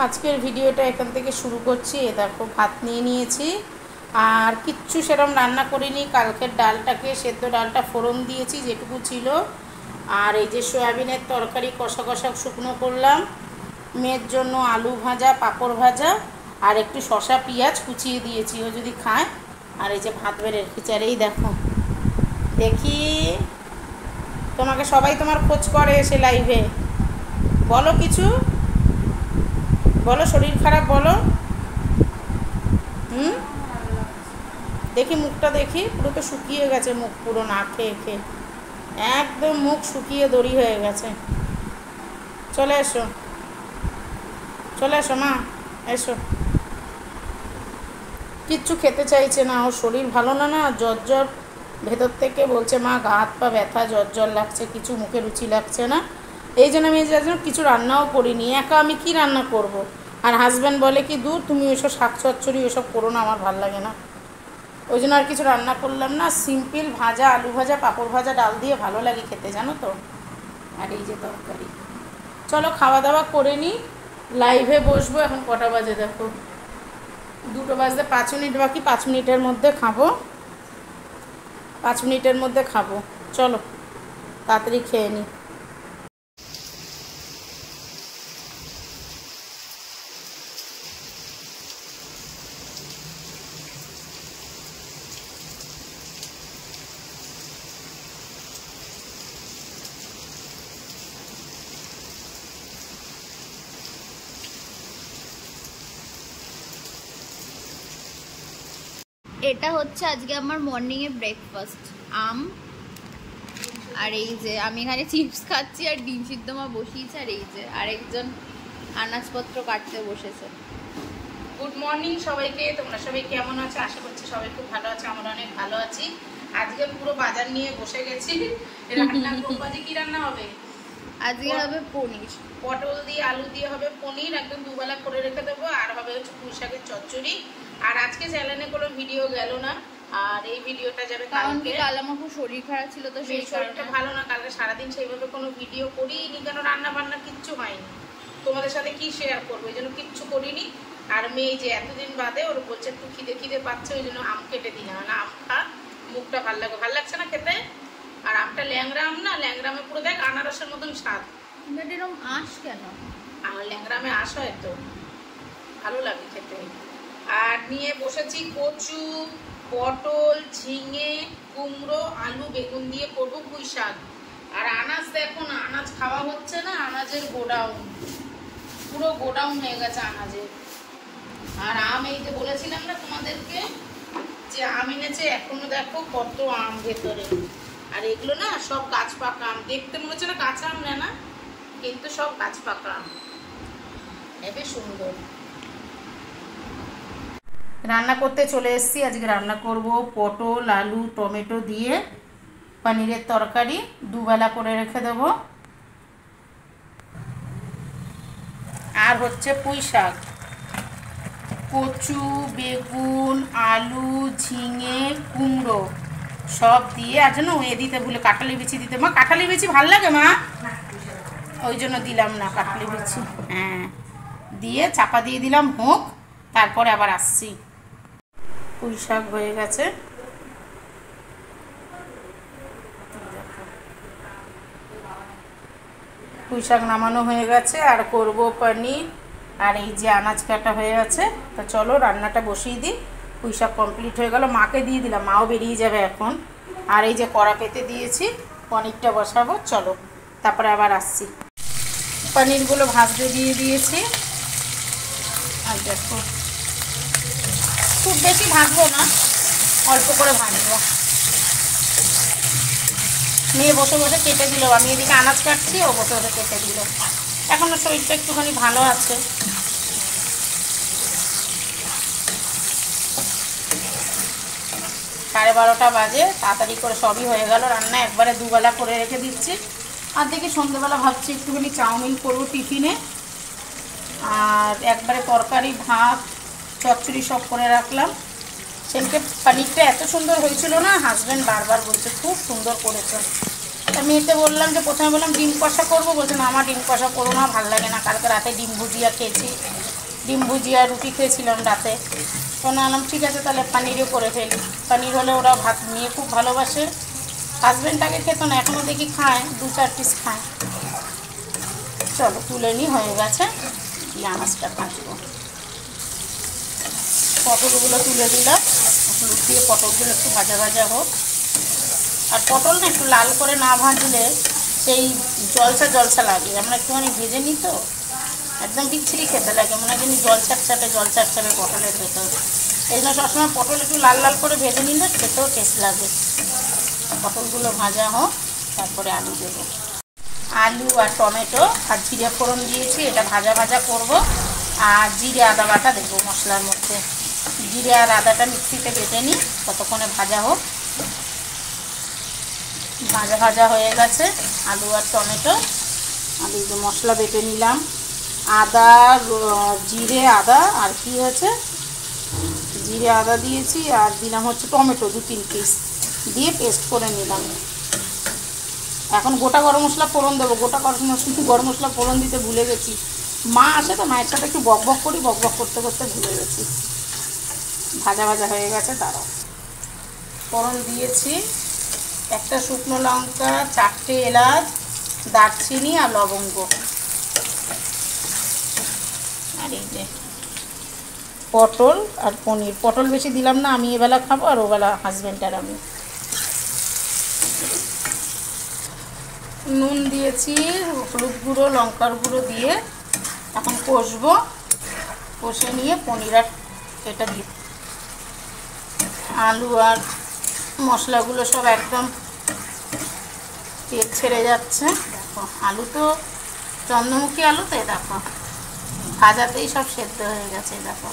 আজকের ভিডিওটা এখান থেকে শুরু করছি। এ দেখো ভাত নিয়ে নিয়েছি, আর কিচ্ছু সেরকম রান্না করিনি। কালকের ডালটাকে, সেদ্ধ ডালটা ফোড়ন দিয়েছি যেটুকু ছিল। আর এই যে সয়াবিনের তরকারি কষা কষা শুকনো করলাম। মেয়ের জন্য আলু ভাজা, পাঁপড় ভাজা আর একটু শসা পেঁয়াজ কুচিয়ে দিয়েছি, ও যদি খায়। আর এই যে ভাত বেড়ে রেখেছি। আর এই দেখো, দেখি তোমাকে সবাই তোমার খোঁজ করে এসে লাইভে। বলো কিছু, বলো, শরীর খারাপ বলো। দেখি মুখটা, দেখি পুরো তো শুকিয়ে গেছে মুখ, পুরো না খেয়ে খেয়ে একদম মুখ শুকিয়ে দড়ি হয়ে গেছে। চলে এসো, চলে এসো মা, এসো। কিচ্ছু খেতে চাইছে না, ওর শরীর ভালো না, না জ্বর জ্বর ভেতর থেকে বলছে মা গা হাত পা ব্যথা, জ্বর জ্বর লাগছে, কিছু মুখে রুচি লাগছে না। এই জন্য আমি যার জন্য কিছু রান্নাও করিনি, একা আমি কি রান্না করব। আর হাজব্যান্ড বলে কি দূর তুমি ওইসব শাক চচ্চড়ি ওইসব করো না, আমার ভাল লাগে না। ওই জন্য আর কিছু রান্না করলাম না। সিম্পল ভাজা, আলু ভাজা, পাঁপড় ভাজা, ডাল দিয়ে ভালো লাগে খেতে, জানো তো। আর এই যে তরকারি। চলো খাওয়া দাওয়া করে নিই, লাইভে বসবো। এখন কটা বাজে দেখো, 2টো বাজতে 5 মিনিট বাকি। 5 মিনিটের মধ্যে খাবো, 5 মিনিটের মধ্যে খাবো। চলো তাড়াতাড়ি খেয়ে নিই। এটা হচ্ছে আজকে আমার মর্নিং এ ব্রেকফাস্ট। আম, আর এই যে আমি এখানে চিপস খাচ্ছি, আর ডিম সিদ্ধ মা বসিয়েছে, আর এই যে আরেকজন আনাজপত্র কাটতে বসেছে। গুড মর্নিং সবাইকে। তোমরা সবাই কেমন আছো? আশা করছি সবাই খুব ভালো আছে, আমরা অনেক ভালো আছি। আজকে পুরো বাজার নিয়ে বসে গেছি। রান্না করবো। আজকে কি রান্না হবে? আজকে হবে পনির, পটল দিয়ে আলু দিয়ে হবে পনির, একদম দুবেলা করে রেখে দেবো। আর হবে হচ্ছে পুঁই শাকের চচ্চড়ি। আর আজকে চ্যানেলে কোনো ভিডিও গেল না, আর এই ভিডিওটা যাবে কালকে। কাল আমার খুব শরীর খারাপ ছিল, তো সেই শরীরটা ভালো না। কালকে সারাদিন সেইভাবে কোনো ভিডিও করিনি, কেন রান্না বান্না কিচ্ছু হয়নি। তোমাদের সাথে কি শেয়ার করবো, এই জন্য কিচ্ছু করিনি। আর মেয়ে যে এতদিন বাদে ওর বলছে একটু খিদে খিদে পাচ্ছে, ওই জন্য আম কেটে দিলাম। না আম খা, মুখটা ভাল লাগে, ভাল লাগছে না খেতে। আর আমটা ল্যাংড়া আম না, ল্যাংড়া আমে পুরো দেখ আনারসের মতন স্বাদ। এরকম আঁশ কেন? আর ল্যাংড়া আমে আশ হয় তো, ভালো লাগে খেতে। আর নিয়ে বসেছি কচু, পটল, ঝিঙে, কুমড়ো, আলু, বেগুন দিয়ে করবো পুঁই শাক। আর আনাজ দেখো না, আনাজ খাওয়া হচ্ছে না, আনাজের গোডাউন, পুরো গোডাউন হয়ে গেছে আনাজের। আর আম এই যে বলেছিলাম না তোমাদেরকে যে আম এনেছে, এখনো দেখো কত আম ভেতরে। আর এগুলো না সব গাছ পাকা আম, দেখতে মনে হচ্ছে না কাঁচা আম না, কিন্তু সব গাছ পাকা আম, বেশ সুন্দর। রান্না করতে চলে এসেছি। আজকে রান্না করব পটল, আলু, টমেটো দিয়ে পনিরের তরকারি, দুবেলা করে রেখে দেব। আর হচ্ছে পুঁই শাক, কচু, বেগুন, আলু, ঝিঙে, কুমড়ো সব দিয়ে। আর জন্য এ দিতে ভুলে কাঁঠালি বিচি দিতে। মা কাঁঠালি বিচি ভাল লাগে মা, ওই জন্য দিলাম না কাঁঠালি বিচি। হ্যাঁ, দিয়ে চাপা দিয়ে দিলাম, হোক, তারপরে আবার আসছি। পুঁই শাক হয়ে গেছে, পুঁই শাক নামানো হয়ে গেছে। আর করব পনির। আর এই যে আনাজ কাটা হয়ে গেছে। তো চলো রান্নাটা বসিয়ে দিই। পুঁই শাক কমপ্লিট হয়ে গেল, মাকে দিয়ে দিলাম, মাও বেরিয়ে যাবে এখন। আর এই যে কড়া পেতে দিয়েছি, পনিরটা বসাবো। চলো তারপরে আবার আসছি। পনিরগুলো ভাজতে দিয়ে দিয়েছি। আর দেখো খুব বেশি ভাজবো না, অল্প করে ভাজবো। মেয়ে বসে বসে কেটে দিল, আমি এদিকে আনাজ কাটছি, ও বসে বসে কেটে দিল। এখনও শরীরটা একটুখানি ভালো আছে। সাড়ে 12টা বাজে, তাড়াতাড়ি করে সবই হয়ে গেল রান্না, একবারে দুবেলা করে রেখে দিচ্ছি। আর দেখি সন্ধ্যেবেলা ভাবছি একটুখানি চাউমিন করবো টিফিনে। আর একবারে তরকারি, ভাত, চচ্চড়ি সব করে রাখলাম। সেদিনকে পনিরটা এত সুন্দর হয়েছিল না, হাজব্যান্ড বারবার বলছে খুব সুন্দর করেছে। মেয়েতে বললাম যে প্রথমে বললাম ডিম কষা করবো, বলছে না আমার ডিম কষা করো না, ভালো লাগে না, কালকে রাতে ডিম ভুজিয়া খেয়েছি, ডিম ভুজিয়া রুটি খেয়েছিলাম রাতে। তো না আলাম ঠিক আছে তাহলে পানিরও করে ফেলি। পানির হলে ওরা ভাত নিয়ে খুব ভালোবাসে। হাজব্যান্ড আগে খেত না, এখনও দেখি খায়, 2-4 পিস খায়। চলো তুলে নিই, হয়ে গেছে, দিয়ে আনাজটা ভাজবো। পটলগুলো তুলে দিলাম, হলুদ দিয়ে পটলগুলো একটু ভাজা ভাজা হোক। আর পটল না একটু লাল করে না ভাজলে সেই জলসা জলসা লাগে, আমরা একটুখানি ভেজে নিই তো একদম বিচ্ছিরি খেতে লাগে, মনে হয় যেন জল চাপচাপে পটলের ভেতর। এই জন্য সবসময় পটল একটু লাল লাল করে ভেজে নিলে খেতেও টেস্ট লাগে। পটলগুলো ভাজা হোক, তারপরে আলু দেবো। আলু আর টমেটো আর জিরে ফোড়ন দিয়েছি, এটা ভাজা ভাজা করব। আর জিরে আদা বাটা দেবো মশলার মধ্যে। জিরে আর আদাটা মিক্সিতে বেটে নিই, ততক্ষণে ভাজা হোক। ভাজা ভাজা হয়ে গেছে আলু আর টমেটো। আমি যে মশলা বেটে নিলাম, আদা, জিরে, আদা আর কি হয়েছে, জিরে আদা দিয়েছি, আর দিলাম হচ্ছে টমেটো 2-3 পিস দিয়ে পেস্ট করে নিলাম। এখন গোটা গরম মশলা ফোড়ন দেবো। গরম মশলা ফোড়ন দিতে ভুলে গেছি। মা আসে তো, মায়ের সাথে একটু বকবক করি, বকবক করতে করতে ভুলে গেছি। ভাজা ভাজা হয়ে গেছে, দাঁড়াও। ফোড়ন দিয়েছি, একটা শুকনো লঙ্কা, 4টে এলাচ, দারচিনি আর লবঙ্গ। আর এই যে পটল আর পনির। পটল বেশি দিলাম না, আমি এবেলা খাবো আর ওবেলা হাজব্যান্ড আর আমি। নুন দিয়েছি, হলুদ গুঁড়ো, লঙ্কার গুঁড়ো দিয়ে এখন কষবো। কষে নিয়ে পনির আর এটা দিয়ে আলু আর মশলাগুলো সব একদম তেল ছেড়ে যাচ্ছে। দেখো আলু তো চন্দ্রমুখী আলু, তো দেখো ভাজাতেই সব সেদ্ধ হয়ে গেছে। দেখো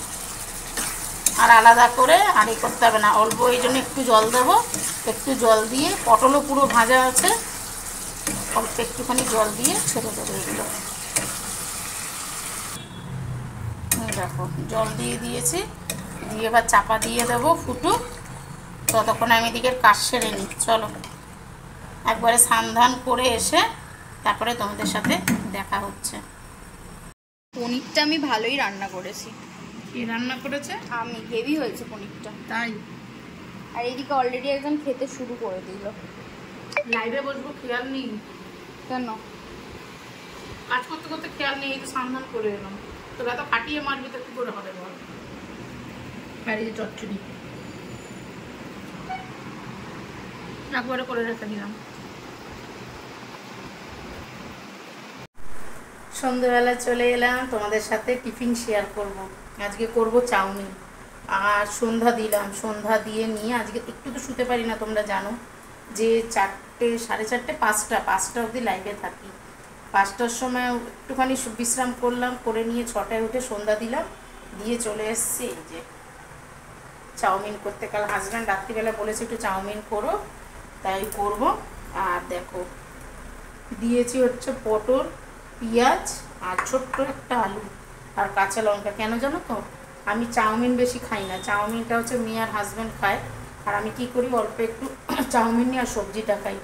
আর আলাদা করে আড়ি করতে হবে না, অল্প এই জন্য একটু জল দেবো। একটু জল দিয়ে, পটলও পুরো ভাজা আছে, অল্প একটুখানি জল দিয়ে ছেড়ে দেবো এগুলো। দেখো জল দিয়ে দিয়েছি, দিয়ে এবার চাপা দিয়ে দেবো ফুটুক। ততক্ষণ আমি এদিকে কাজ সেরে নিই। চলো একবারে স্নান করে এসে তারপরে তোমাদের সাথে দেখা হচ্ছে। পনিরটা আমি ভালোই রান্না করেছি। কি রান্না করেছে? আমি, হেভি হয়েছে পনিরটা। তাই? আর এইদিকে অলরেডি একজন খেতে শুরু করে দিল। লাইভে বসবো খেয়াল নেই কেন? কাজ করতে করতে খেয়াল নেই, এই তো স্নান করে এলাম। তোরা তো কাটিয়ে মারবি, তো কি করে হবে বল? বাড়িতে চচ্চড়ি একবারে করে রেখে দিলাম। সন্ধ্যেবেলা চলে এলাম তোমাদের সাথে টিফিন শেয়ার করব। আজকে করব চাউমিন। আর সন্ধ্যা দিলাম, সন্ধ্যা দিয়ে নিয়ে আজকে একটু তো শুতে পারি না, তোমরা জানো যে 4টে, 4:30, 5টা অবধি লাইভে থাকি। 5টার সময় একটুখানি বিশ্রাম করলাম, করে নিয়ে 6টায় উঠে সন্ধ্যা দিলাম, দিয়ে চলে এসেছি এই যে চাউমিন করতে। কাল হাজব্যান্ড রাত্রিবেলা বলেছে একটু চাউমিন করো, তাই করব। আর দেখো দিয়েছি হচ্ছে পটল, পেঁয়াজ আর ছোট্ট একটা আলু আর কাঁচা লঙ্কা। কেন জানো তো, আমি চাউমিন বেশি খাই না, চাউমিনটা হচ্ছে মেয়ে আর হাজব্যান্ড খায়। আর আমি কি করি, অল্প একটু চাউমিন নিয়ে আর সবজিটা খাই।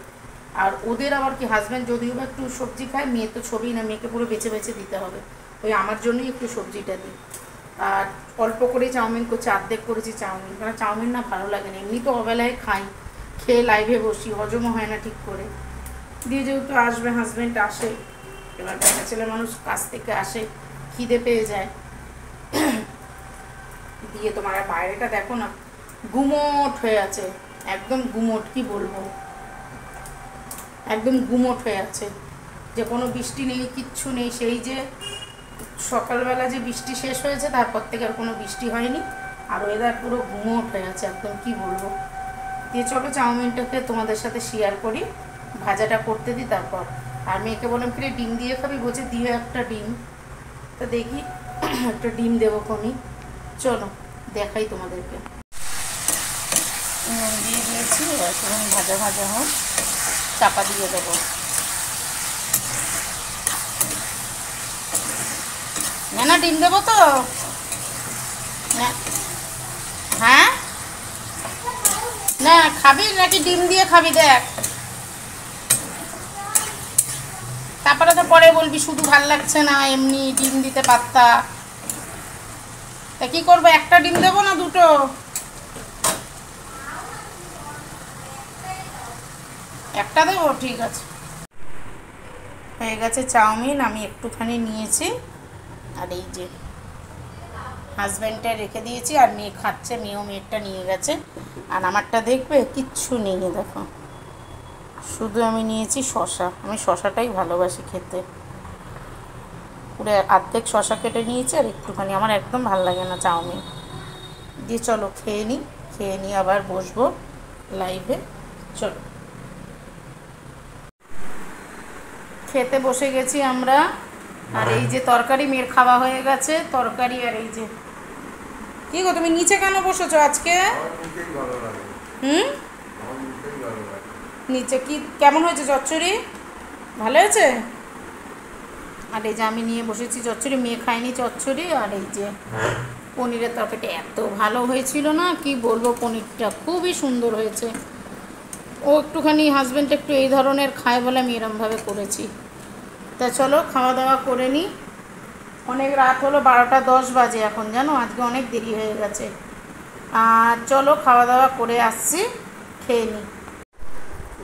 আর ওদের আবার কি, হাজব্যান্ড যদিও বা একটু সবজি খায়, মেয়ে তো ছবি না, মেয়েকে পুরো বেছে বেছে দিতে হবে, ওই আমার জন্যই একটু সবজিটা দিই। আর অল্প করেই চাউমিন করছি, অর্ধেক করেছি চাউমিন, কারণ চাউমিন না ভালো লাগে না, এমনি তো অবেলায় খাই, খেয়ে লাইভে বসি, হজমও হয় না ঠিক করে। দিয়ে যেহেতু আসবে, হাজব্যান্ড আসে, এবার একটা ছেলে মানুষ কাজ থেকে আসে, খিদে পেয়ে যায়। দিয়ে তোমার বাইরেটা দেখো না, গুমোট হয়ে আছে, একদম গুমোট, কি বলবো, একদম গুমোট হয়ে আছে, যে কোনো বৃষ্টি নেই, কিচ্ছু নেই। সেই যে সকালবেলা যে বৃষ্টি শেষ হয়েছে, তারপর থেকে আর কোনো বৃষ্টি হয়নি, আর ওয়েদার পুরো গুমোট হয়ে আছে একদম, কি বলবো। দিয়ে চলো চাউমিনটাকে তোমাদের সাথে শেয়ার করি, ভাজাটা করতে দিই তারপর। আর মেয়েকে বললাম কি ডিম দিয়ে খাবি, বলছে দিয়ে একটা ডিম, তো দেখি একটা ডিম দেবো খনি। চলো দেখাই তোমাদেরকে। নুন দিয়ে দিয়েছি, এবার একটুখানি ভাজা ভাজা হোক, চাপা দিয়ে দেবো। না ডিম দেবো তো, হ্যাঁ না খাবি নাকি ডিম দিয়ে খাবি? দেখ তারপরে তো পরে বলবি শুধু ভাল লাগছে না, এমনি ডিম দিতে পারতা। তা কী করবো, একটা ডিম দেবো না দুটো? একটা দেবো, ঠিক আছে। হয়ে গেছে চাউমিন, আমি একটুখানি নিয়েছি। আর এই যে হাজব্যান্ডটা রেখে দিয়েছি, আর মেয়ে খাচ্ছে, মেয়েরটা নিয়ে গেছে। আর আমারটা দেখবে কিচ্ছু নেই, দেখো শুধু আমি নিয়েছি শশা। আমি শশাটাই ভালোবাসি খেতে। পুরো অর্ধেক শশা কেটে নিয়েছি আর একটুখানি, আমার একদম ভালো লাগে না চাউমিন দিয়ে। চলো খেয়ে নিই, খেয়ে নিই আবার বসবো লাইভে। চলো, খেতে বসে গেছি আমরা। আর এই যে তরকারি, মেয়ের খাওয়া হয়ে গেছে তরকারি। আর এই যে কি গো, তুমি নিচে কেন বসেছো আজকে? নিচে কি কেমন হয়েছে চচ্চড়ি? ভালো হয়েছে? আর এই যে আমি নিয়ে বসেছি চচ্চড়ি, মেয়ে খায়নি চচ্চড়ি। আর এই যে পনিরের তরকারিটা এত ভালো হয়েছিল না, কি বলবো, পনিরটা খুবই সুন্দর হয়েছে। ও একটুখানি, হাজব্যান্ড একটু এই ধরনের খায় বলে আমি এরমভাবে করেছি। তা চলো খাওয়া দাওয়া করে নিই। অনেক রাত হলো, 12টা 10 বাজে এখন, জানো আজকে অনেক দেরি হয়ে গেছে। আর চলো খাওয়া দাওয়া করে আসছি, খেয়ে নিই।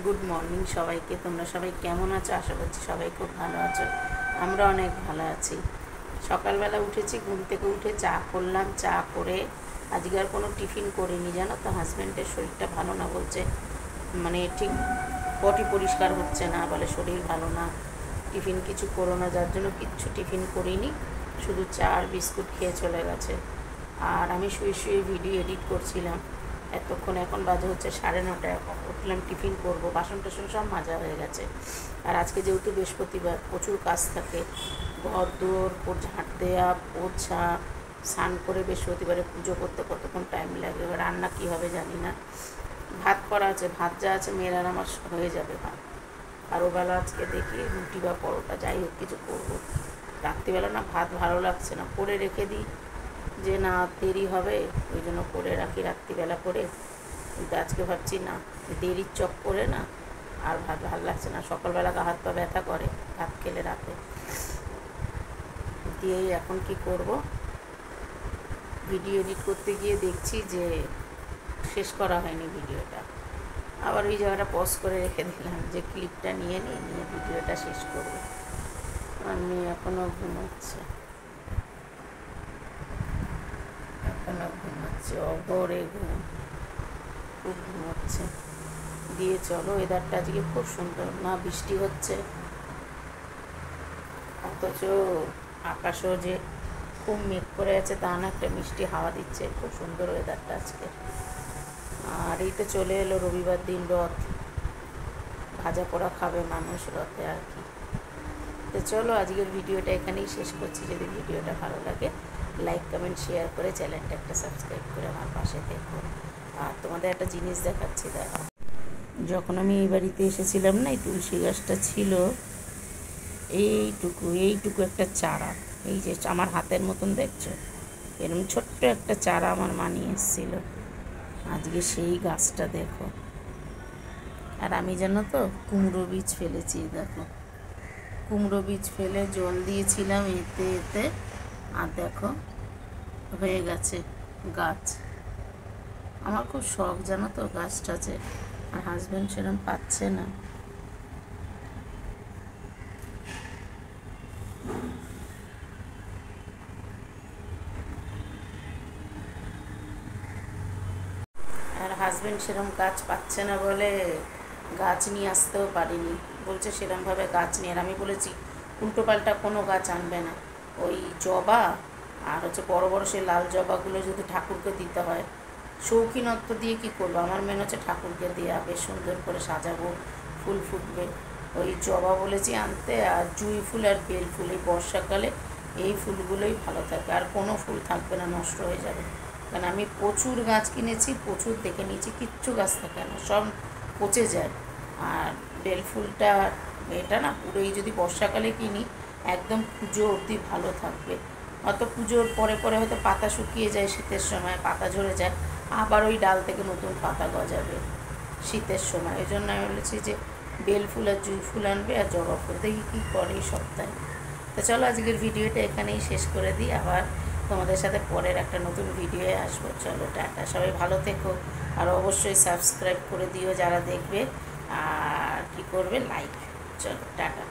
গুড মর্নিং সবাইকে। তোমরা সবাই কেমন আছো? আশা করছি সবাই খুব ভালো আছো। আমরা অনেক ভালো আছি। সকালবেলা উঠেছি, ঘুম থেকে উঠে চা করলাম। চা করে আজকে আর কোনো টিফিন করিনি, জানো তো। হাজব্যান্ডের শরীরটা ভালো না, বলছে মানে ঠিক পটি পরিষ্কার হচ্ছে না, বলে শরীর ভালো না, টিফিন কিছু করো না, যার জন্য কিচ্ছু টিফিন করিনি, শুধু চা আর বিস্কুট খেয়ে চলে গেছে। আর আমি শুয়ে শুয়ে ভিডিও এডিট করছিলাম এতক্ষণ। এখন বাজে হচ্ছে 9:30। উঠলাম, টিফিন করবো, বাসন টাসন সব মাজা হয়ে গেছে। আর আজকে যেহেতু বৃহস্পতিবার, প্রচুর কাজ থাকে, ঘর দোর ঝাঁট দেওয়া, পোছা, স্নান করে বৃহস্পতিবারে পুজো করতে কতক্ষণ টাইম লাগে। এবার রান্না কী হবে জানি না। ভাত করা আছে, ভাত যা আছে মেয়ের আর আমার হয়ে যাবে ভাত। আর ওবেলা আজকে দেখি রুটি বা পরোটা যাই হোক কিছু করবো। রাত্রিবেলা না ভাত ভালো লাগছে না, করে রেখে দিই যে না দেরি হবে, ওই জন্য করে রাখি রাত্রিবেলা করে। কিন্তু আজকে ভাবছি না, দেরির চক্করে না আর ভাত ভালো লাগছে না। সকালবেলা গা হাত পা ব্যথা করে ভাত খেলে রাতে। দিয়েই এখন কি করব, ভিডিও এডিট করতে গিয়ে দেখছি যে শেষ করা হয়নি ভিডিওটা। আবার ওই জায়গাটা পজ করে রেখে দিলাম যে ক্লিপটা নিয়ে ভিডিওটা শেষ করবো। আমি এখনও ঘুমাচ্ছে, অঘরে ঘুম, খুব ঘুমাচ্ছে। দিয়ে চলো, ওয়েদারটা আজকে খুব সুন্দর, না বৃষ্টি হচ্ছে অথচ আকাশও যে খুব মেঘ করে আছে তা না, একটা মিষ্টি হাওয়া দিচ্ছে, খুব সুন্দর ওয়েদারটা আজকে। আর এই তো চলে এলো রবিবার দিন, রথ, ভাজা পোড়া খাবে মানুষ রথে আর কি। তো চলো আজকের ভিডিওটা এখানেই শেষ করছি। যদি ভিডিওটা ভালো লাগে লাইক কমেন্ট শেয়ার করে চ্যানেলটা একটা সাবস্ক্রাইব করে আমার পাশে থেকো। আর তোমাদের একটা জিনিস দেখাচ্ছি, দেখো। যখন আমি এই বাড়িতে এসেছিলাম না, এই তুলসী গাছটা ছিল এইটুকু একটা চারা, এই যে আমার হাতের মতন দেখছো, এরকম ছোট্ট একটা চারা আমার মা নিয়ে এসেছিলো। আজকে সেই গাছটা দেখো। আর আমি জানো তো কুমড়ো বীজ ফেলেছি, দেখো কুমড়ো বীজ ফেলে জল দিয়েছিলাম এতে, আর দেখো হয়ে গেছে গাছ। আমার খুব শখ জানো তো গাছটা, যে আর হাজব্যান্ড সেরকম পাচ্ছে না। আর হাজব্যান্ড সেরকম গাছ পাচ্ছে না বলে গাছ নিয়ে আসতেও পারিনি, বলছে সেরকমভাবে গাছ নিয়ে। আর আমি বলেছি উল্টোপাল্টা কোনো গাছ আনবে না, ওই জবা আর হচ্ছে বড় বড় সেই লাল জবাগুলো যদি ঠাকুরকে দিতে হয়, শৌখিনত্ব দিয়ে কি করবো, আমার মেন হচ্ছে ঠাকুরকে দেওয়া, বেশ সুন্দর করে সাজাবো, ফুল ফুটবে। ওই জবা বলেছি আনতে, আর জুঁই ফুল আর বেল ফুল, এই বর্ষাকালে এই ফুলগুলোই ভালো থাকে, আর কোনো ফুল থাকবে না, নষ্ট হয়ে যাবে। কারণ আমি প্রচুর গাছ কিনেছি, প্রচুর দেখে নিয়েছি, কিচ্ছু গাছ থাকে না, সব পচে যায়। আর বেল ফুলটা এটা না পুরোই যদি বর্ষাকালে কিনি একদম পুজো অবধি ভালো থাকবে। অত পুজোর পরে পরে হয়তো পাতা শুকিয়ে যায়, শীতের সময় পাতা ঝরে যায়, আবার ওই ডাল থেকে নতুন পাতা গজাবে শীতের সময়। এই জন্য আমি বলেছি যে বেল ফুল আর জুঁই ফুল আনবে আর জবা ফুল, দেখি কী করে এই সপ্তাহে। তো চলো আজকের ভিডিওটা এখানেই শেষ করে দিই, আবার তোমাদের সাথে পরের একটা নতুন ভিডিওয়ে আসবো। চলো টাটা, সবাই ভালো থেকো, আর অবশ্যই সাবস্ক্রাইব করে দিও যারা দেখবে, আর কি করবে লাইক। চলো টাটা।